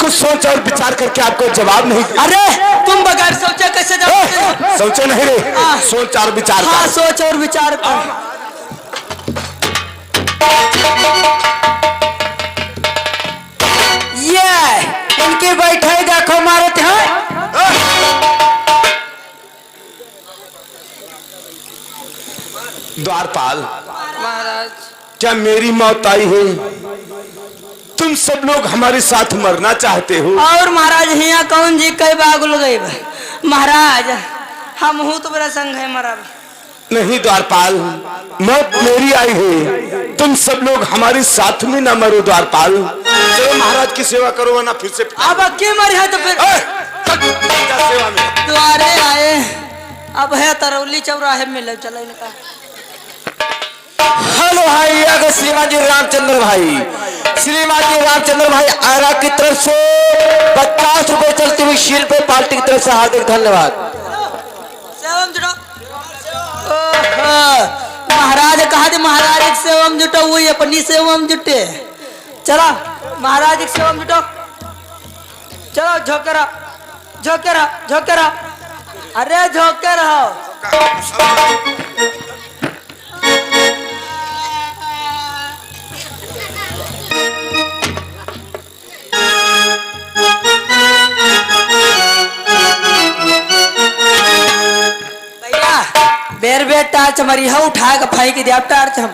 कुछ सोच और विचार करके आपको जवाब नहीं। अरे तुम बगैर सोचे कैसे जवाब? सोचे नहीं रे, सोच और विचार। हाँ सोच और विचार कर। ये इनके बैठे देखो मारत है। द्वारपाल महाराज क्या मेरी मौत आई है? तुम सब लोग हमारे साथ मरना चाहते हो? और महाराज हिया कौन जी कई बागुल गई महाराज, हम हूँ तो बड़ा संग है मरब नहीं द्वारपाल, मौत मेरी आई है, तुम सब लोग हमारे साथ में ना मरो द्वारपाल। चलो महाराज की सेवा करो वरना फिर से अब अक्के मरे है तो फिर सेवा में द्वारे आए। अब है तरौली चौराहे में ले चला इनका। हेलो भाई, अगर श्रीमान जी रामचंद्र भाई, श्रीमान जी रामचंद्र भाई आरा की तरफ से 50 रुपए चलती हुई शील पे पार्टी की तरफ से हार्दिक धन्यवाद। महाराज कहा थे महाराज एक सेवम जुटो, वही अपनी सेवम जुटे। चला महाराज एक सेवम जुटो, चलो झोंकेरा झोंकेरा झोंकेरा, अरे झोंके रहो। बेर बेर टार्च मरी है, उठा के फेंक दिया टार्च। हम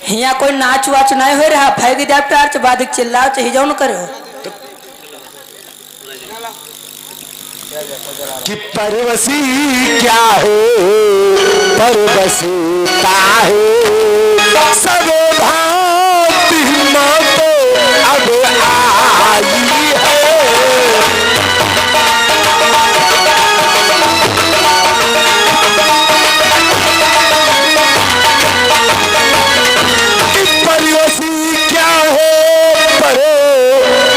हिया कोई नाच वाच नहीं हो रहा, फेंक दिया टार्च। बाद चिल्लाओ चाहिए जाओ न करो कि परवसी क्या है, परवसता है सब भांति मौत अब आई है।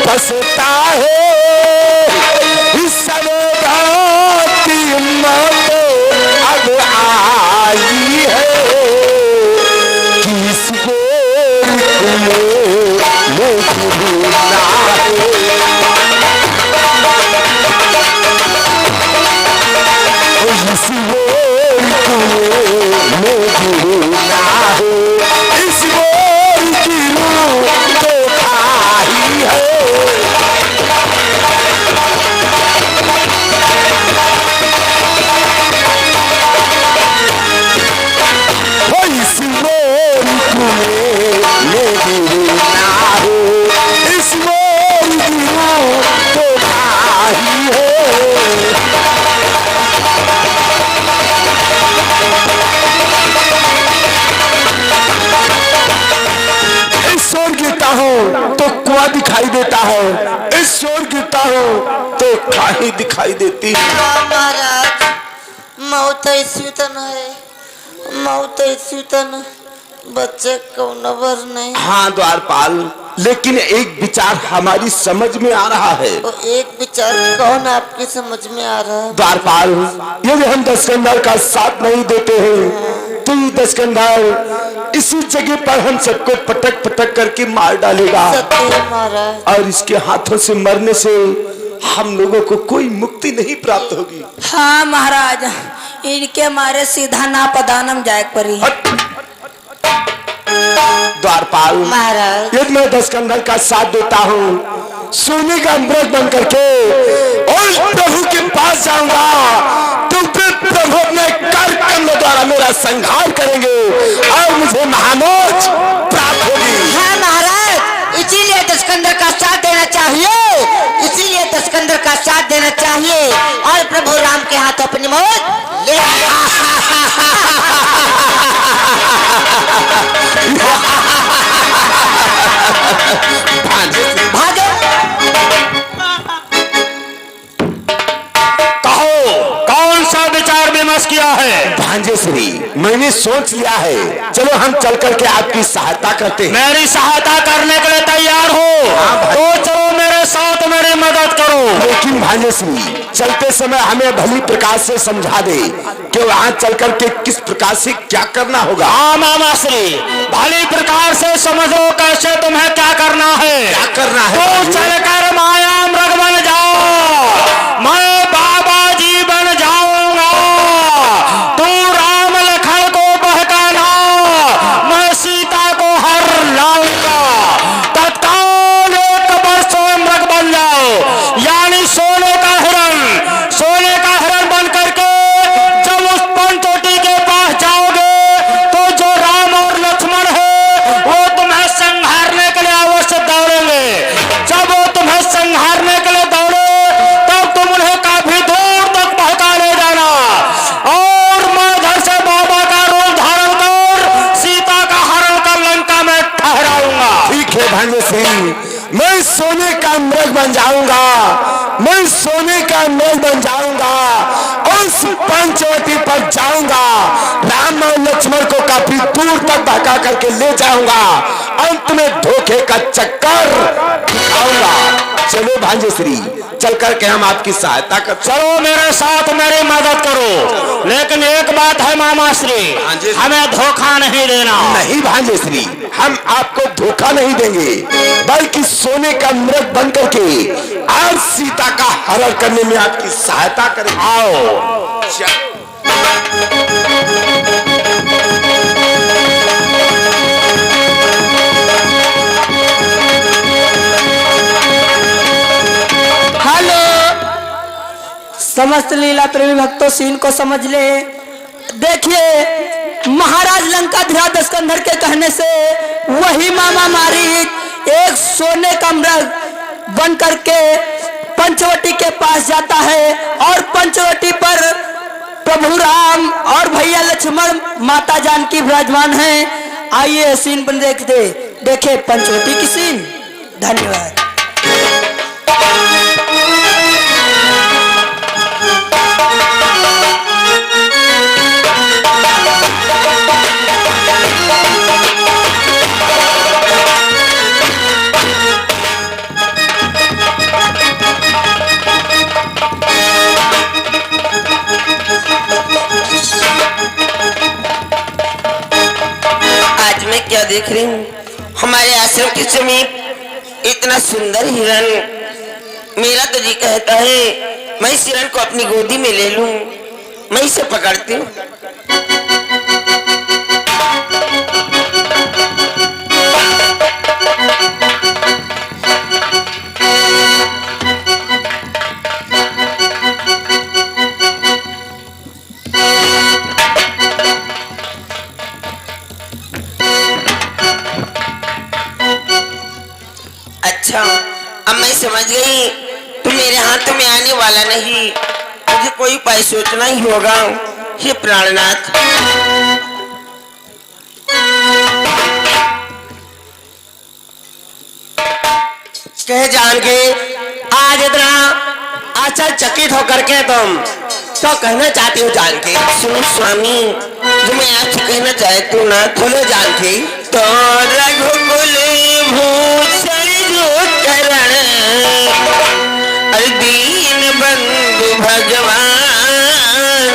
बसता है सरोगाती मौत अब आई है। किस गोर में भूलना है, इस गोर में भूलना है, इस गोर की रूह तो खाई है। दिखाई देता है, इस शोर गिरता हो तो खाही दिखाई देती है। महाराज मौत ऐसी तन है, मौत ऐसी तन बच्चे को नबर नहीं। हाँ द्वारपाल, लेकिन एक विचार हमारी समझ में आ रहा है। तो एक विचार कौन आपकी समझ में आ रहा है? द्वारपाल, यदि हम दस्कंधर का साथ नहीं देते हैं तो ये दस्कंधर इसी जगह पर हम सबको पटक पटक करके मार डालेगा, और इसके हाथों से मरने से हम लोगों को कोई मुक्ति नहीं प्राप्त होगी। हाँ महाराज, इनके मारे सीधा नापदानम जाए परी। द्वारपाल महाराज, यदि मैं दस्कंधर का साथ देता हूँ, सोने का अमृत बन करके और प्रभु के पास जाऊंगा तो फिर प्रभु अपने कर कमलों द्वारा मेरा संहार करेंगे और मुझे महामोक्ष प्राप्त होगी। हाँ महाराज, इसीलिए दस्कंधर का साथ देना चाहिए, इसीलिए दस्कंधर का साथ देना चाहिए और प्रभु राम के हाथ अपनी मौत ले। भागे कहो कौन सा विचार विमर्श किया है? भांजे श्री, मैंने सोच लिया है, चलो हम चल करके आपकी सहायता करते हैं। मेरी सहायता करने के लिए तैयार हो तो चलो मेरे साथ, मेरी मदद करो। लेकिन भांजे सिंह चलते समय हमें भली प्रकार से समझा दे कि वहाँ चल करके किस प्रकार से क्या करना होगा। हाँ मामा श्री, भली प्रकार से समझो कैसे तुम्हें क्या करना है। क्या करना है? तू चलकर माया मृग बन जाओ, मैं बाबा जी बन जाऊंगा। तू राम लखन को बहकाना, मैं सीता को हर लाऊंगा। तत्काल एक वर्ष में मृग बन जाओ, यानी सोने का हिरण। सोने का हिरण बन करके जब उस पंचवटी के पास जाओगे तो जो राम और लक्ष्मण है वो तुम्हें संहारने के लिए अवश्य दौड़ेंगे। जब वो तुम्हें संहारने के लिए दौड़े तब तुम उन्हें काफी दूर तक बहका ले जाना, और मैं घर से बाबा का रूप धारण कर सीता का हरण कर लंका में ठहराऊंगा। ठीक है भांजे सिंह, मैं सोने का मृग बन जाऊंगा, मैं सोने का मृग बन जाऊंगा, उस पंचवटी पर जाऊंगा, राम और लक्ष्मण को काफी दूर तक भगा करके ले जाऊंगा, अंत में धोखे का चक्कर दिखाऊंगा। चलो भांजे श्री, चल करके हम आपकी सहायता कर। चलो मेरे साथ, मेरी मदद करो, लेकिन एक बात है मामा श्री, हमें धोखा नहीं देना। नहीं भांजे श्री, हम आपको धोखा नहीं देंगे, बल्कि सोने का मृग बन करके आज सीता का हरण करने में आपकी सहायता करेंगे। आओ हेलो, समस्त लीला प्रेमी भक्तों सीन को समझ ले। देखिए, महाराज लंकाधिराज स्कंदर के कहने से वही मामा मारीच एक सोने का मृग बन करके पंचवटी के पास जाता है, और पंचवटी पर प्रभु राम और भैया लक्ष्मण माता जानकी विराजमान हैं। आइए सीन पर देखे पंचवटी की सीन। धन्यवाद। क्या देख रही हूँ, हमारे आश्रम के समीप इतना सुंदर हिरण। मेरा तो जी कहता है मैं इस हिरण को अपनी गोदी में ले लूं, मैं इसे पकड़ती हूँ। अच्छा, अब मैं समझ गई तू मेरे हाथ में आने वाला नहीं, मुझे कोई उपाय सोचना ही होगा। हे प्राणनाथ, कह जान के आज इतना आश्चर्यचकित होकर के तुम तो कहना चाहती हो जान के? सुन स्वामी, जो मैं आपसे कहना चाहती हूँ ना, बोलो जान के। तो रघुकुल भूषण जो करण, दीन बंधु भगवान,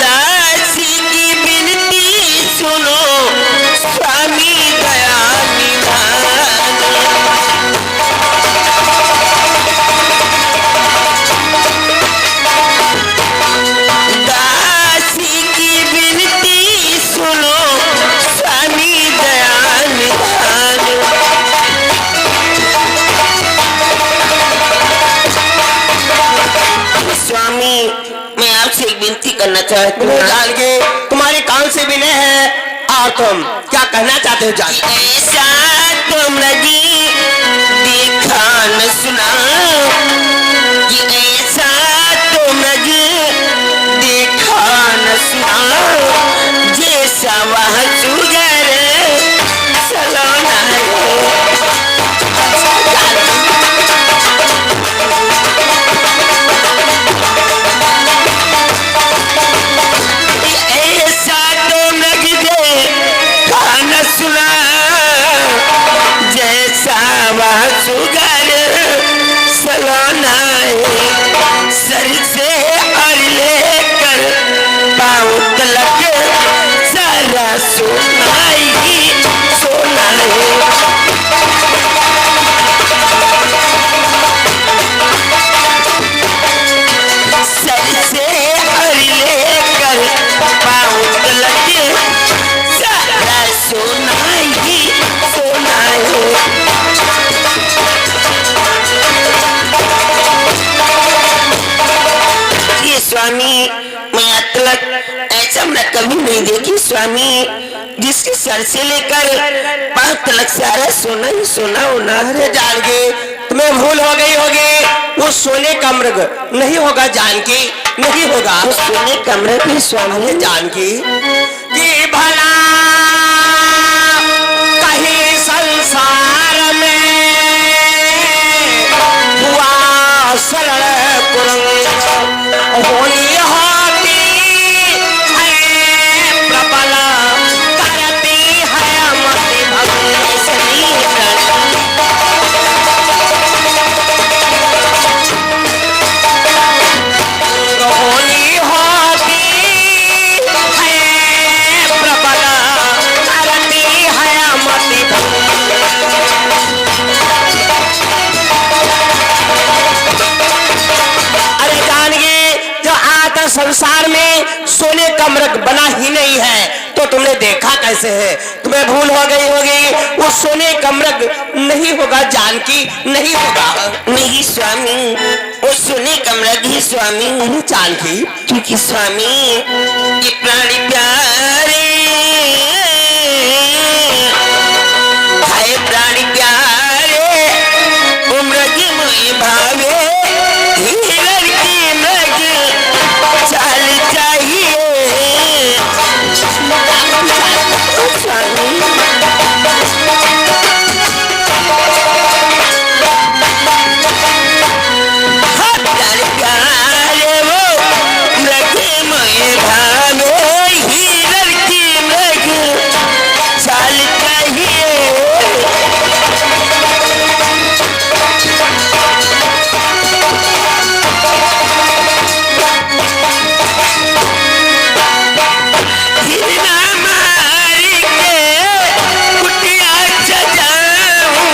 दासी की विनती सुनो, स्वामी दया निधान। दासी की विनती सुनो, स्वामी दया निधान। स्वामी, मैं आपसे एक विनती करना चाहती हूँ। जान के तुम्हारे कान से विनय है, और तुम क्या कहना चाहते हो जान? ऐसा तुम लगी देखा न सुना, ये ऐसा तुम लगी देखा न सुना, जैसा वह सुगर सलोना सुना, जैसा स्वामी, मैं आज तक ऐसा अमृत कभी नहीं देखी स्वामी, जिसके सर से लेकर पांव तक सारा सोना ही सोना होना। अरे जानकी, तुम्हें भूल हो गई होगी, वो सोने का मृग नहीं होगा जानकी, नहीं होगा। वो सोने का मृग भी स्वामी जानकी कि भला कहीं संसार में हुआ सरल कुरंग होली होती है प्रबल करती है मति भगवान होली होती है प्रबल करती है मति अरे जानकी, जो आता संसार में सोने का मृग बना ही नहीं है तो तुमने देखा कैसे है? तुम्हें भूल हो गई होगी, वो सोने का मृग नहीं होगा जानकी, नहीं होगा। नहीं स्वामी, वो सोने का मृग ही स्वामी नहीं जानकी, क्योंकि स्वामी ये प्राणी प्यारे हाय प्राणी प्यारे वो मृग मोहि भावे हीरर की मृग चाल चाहिए स्वामी। हाँ, प्राणी प्यारे वो मृग मोहि भावे हीरर की मृग चाल चाहिए। हिरना मारी के कुटिया सजाऊं,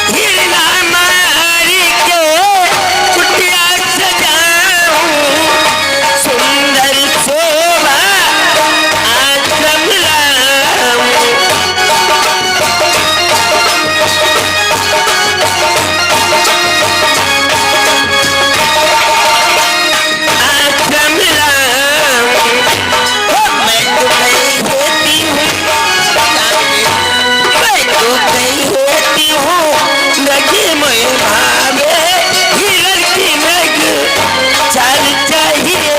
हिरना मारी के कुटिया सजाऊं, सुंदर शोभा आश्रम लाऊं। आश्रम लाऊं। मैं तो गई होती हूँ मैं तो गई होती हूँ लगी मोहि भावे हीरर की मृग चाल चाहिए।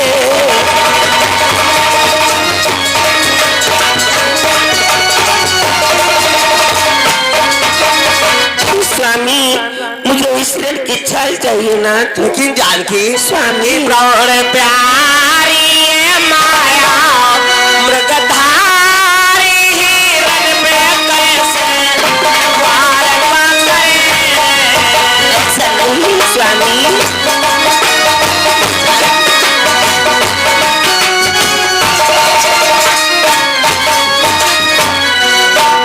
स्वामी, मुझे इस हीरर की चाल चाहिए ना। लेकिन जानकी स्वामी, प्राण प्यारी माया मृगधारी हिरन पे कैसे वार करे। ऐसा नहीं स्वामी,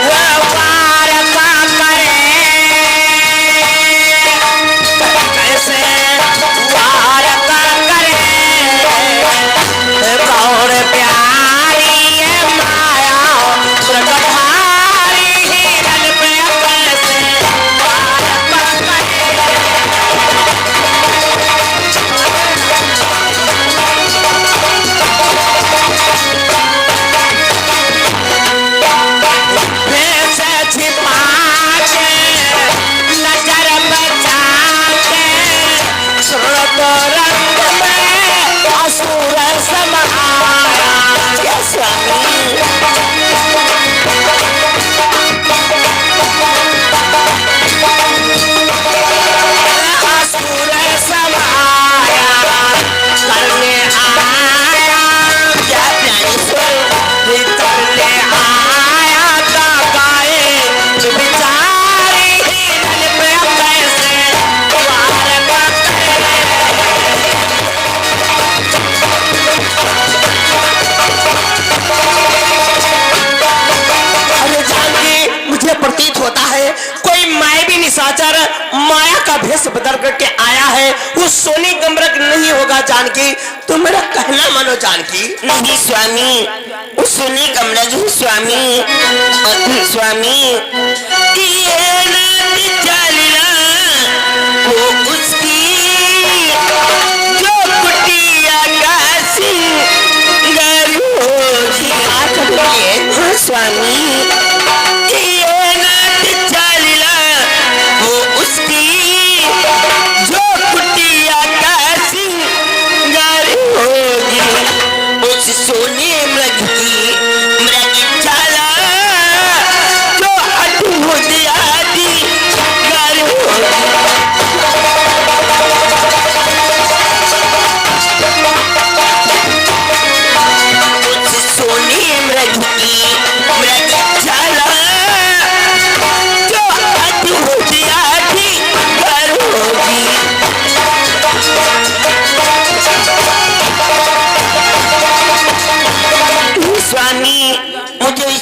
वार का करे कैसे वार का करे। प्राण प्यारी माया मृगधारी हिरन पे कैसे वार का करे। भेष छिपा के नजर बचा के श्रुत रंग में असुर समाया। ये स्वामी, असुर समाया करने आया क्या ज्ञानेश्वर करने आया का गाए बिचारी हिरन पे कैसे वार का करे। अरे जानकी, मुझे प्रतीत होता है कोई मायावी निशाचर माया का भेष बदल करके आया है। वो सोने का मृग नहीं होगा जानकी, तो मेरा कहना मानो जानकी। नहीं स्वामी, वो सोने का मृग ही स्वामी। स्वामी ये न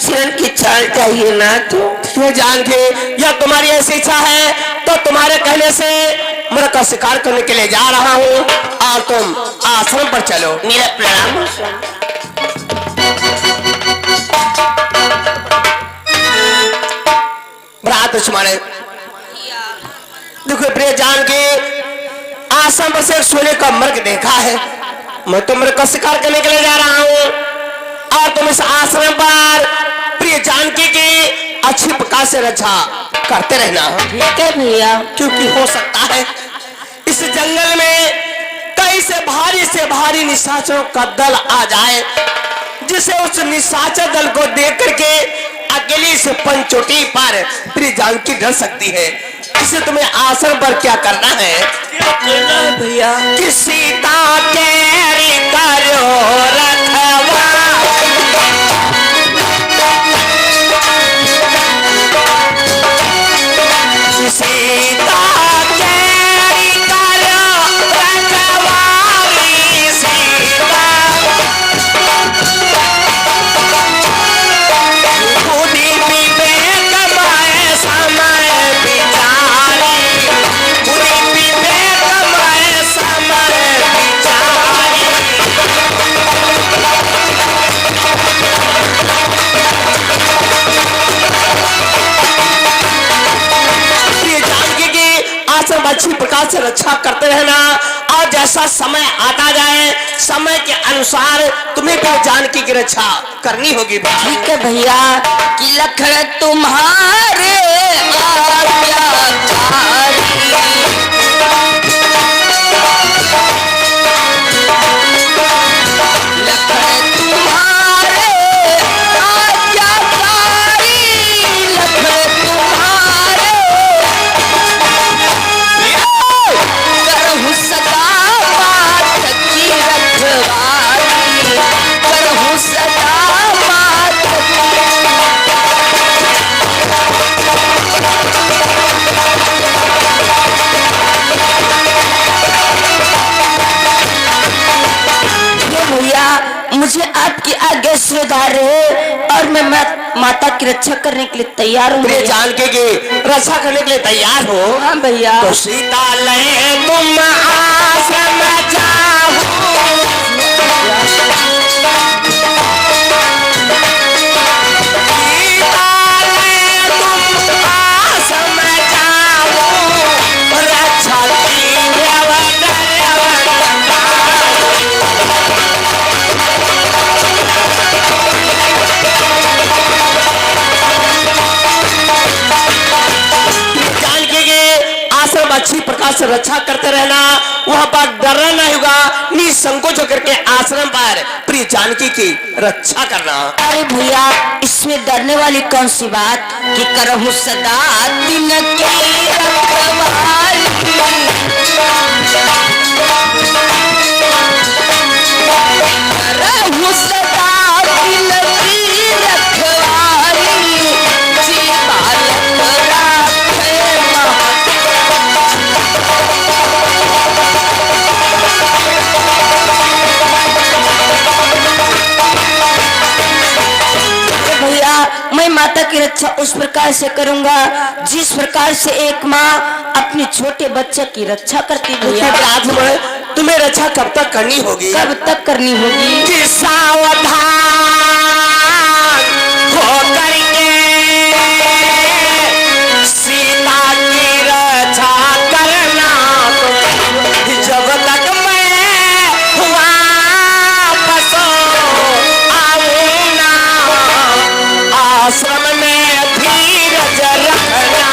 विचरण की चाल चाहिए ना तो ये जान के या तुम्हारी ऐसी इच्छा है तो तुम्हारे कहने से मृग का शिकार करने के लिए जा रहा हूँ और तुम आश्रम पर चलो। मेरा प्रणाम। भ्रात सुमाने देखो प्रिय जान के आश्रम पर से सोने का मृग देखा है। मैं तो मृग का शिकार करने के लिए जा रहा हूँ और तुम इस आश्रम पर प्रिय जानकी की अच्छी प्रकार से रक्षा करते रहना। ठीक है भैया। क्योंकि हो सकता है इस जंगल में कई से भारी निशाचरों का दल आ जाए, जिसे उस निशाचर दल को देख करके अकेली से पंचोटी पर प्रिय जानकी डर सकती है। इसे तुम्हें आश्रम पर क्या करना है भैया? कि सीता केरी करो रखवा, सीता केरी करो रखवारी, सीता खुदी विवेक माए समय बिचारी, खुदी विवेक माए समय बिचारी। प्रिय जानकी की आश्रम अच्छी प्रकार से रक्षा करते रहना और जैसा समय आता जाए समय के अनुसार तुम्हें भी जानकी की रक्षा करनी होगी। ठीक है भैया। कि लखन तुम्हारे आज्ञाकारी, लखन तुम्हारे आज्ञाकारी, लखन तुम्हारे करहु सदा मात की रखवारी, करहु सदा मात भैया। मुझे आपकी आज्ञा स्वीकार है और मैं माता की रक्षा करने के लिए तैयार हूँ। प्रिय जानकी की रक्षा करने के लिए तैयार हो? हाँ भैया। तो सीता ले तुम आश्रम जाओ, सीता ले तुम आश्रम जाओ, रक्षा की व्यवस्था जानकी के आश्रम अच्छी प्रकार से रक्षा करते रहना, वहां पर डरना नहीं होगा, निसंकोच होकर के आश्रम पर प्रिय जानकी की रक्षा करना। अरे भैया इसमें डरने वाली कौन सी बात? कि करहु सदा दिन की रखवाली, करहु सदा दिन की रखवाली, जीवा लख राखे भैया। मैं माता की रक्षा उस प्रकार से करूंगा जिस प्रकार से एक माँ अपने छोटे बच्चे की रक्षा करती है भैया। तुम्हें रक्षा कब तक करनी होगी? कब तक करनी होगी? कि सावधान होकर के सीता की रक्षा करना, जब तक मैं वापस आऊं ना, आश्रम में धीरज रखना।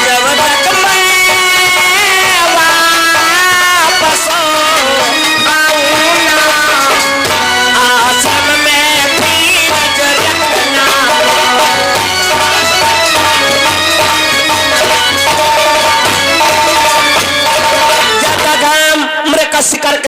जब तक मैं वापस आऊं ना, आश्रम में धीरज रखना। जब तक हम मृग का शिकार